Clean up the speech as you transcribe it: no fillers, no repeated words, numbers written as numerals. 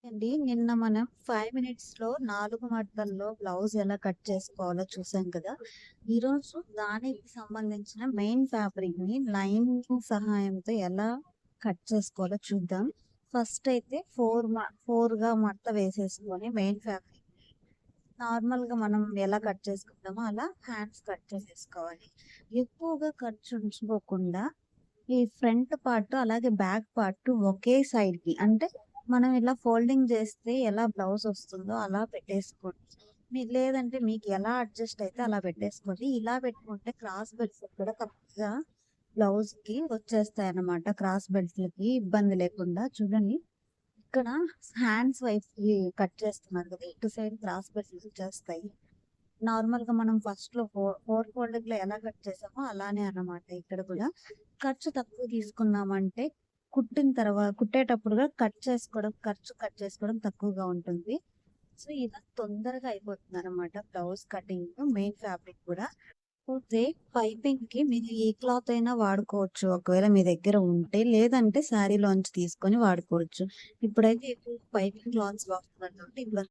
అండి నిన్న మనం 5 మినిట్స్‌లో 4 మడతల్లో బ్లౌజ్ ఎలా కట్ చేసుకోవాలో చూసాం కదా! ఈరోజు దానికి సంబంధించిన మెయిన్ ఫ్యాబ్రిక్‌ని లైనింగ్ సహాయంతో ఎలా కట్ చేసుకోవాలో చూద్దాం. ఫస్ట్ అయితే 4గా మడత వేసేసుకొని మెయిన్ ఫ్యాబ్రిక్ నార్మల్‌గా మనం ఎలా కట్ చేసుకుంటామో అలా హ్యాండ్స్ కట్ చేసేసుకోవాలి. ఎక్కువగా ఖర్చు ఉంచుకోకుండా ఈ ఫ్రంట్ పార్ట్ అలాగే బ్యాక్ పార్ట్ ఒకే సైడ్‌కి అంటే మనం ఇలా ఫోల్డింగ్ చేస్తే ఎలా బ్లౌజ్ వస్తుందో అలా పెట్టేసుకోండి. లేదంటే మీకు ఎలా అడ్జస్ట్ అయితే అలా పెట్టేసుకోండి. ఇలా పెట్టుకుంటే క్రాస్ బెల్ట్స్ కూడా కరెక్ట్‌గా బ్లౌజ్‌కి వచ్చేస్తాయన్నమాట. క్రాస్ బెల్ట్స్‌లకి ఇబ్బంది లేకుండా. చూడండి ఇక్కడ హ్యాండ్స్ వైపుకి కట్ చేస్తున్నారు కదా! ఇటు సైడ్ క్రాస్ బెల్ట్స్ వచ్చేస్తాయి. నార్మల్‌గా మనం ఫస్ట్‌లో ఫోర్ ఫోల్డింగ్‌లో ఎలా కట్ చేసామో అలానే అన్నమాట ఇక్కడ కూడా. ఖర్చు తక్కువ తీసుకున్నామంటే కుట్టేటప్పుడుగా కట్ చేసుకోవడం తక్కువగా ఉంటుంది. సో, ఇలా తొందరగా అయిపోతుందన్నమాట బ్లౌజ్ కటింగ్ మెయిన్ ఫ్యాబ్రిక్ కూడా. పోతే పైపింగ్‌కి మీరు ఏ క్లాత్ అయినా వాడుకోవచ్చు. ఒకవేళ మీ దగ్గర ఉంటే. లేదంటే శారీలోంచి తీసుకొని వాడుకోవచ్చు. ఇప్పుడైతే ఎక్కువ పైపింగ్ క్లాత్స్ వాడుతున్నారు కాబట్టి ఇబ్బంది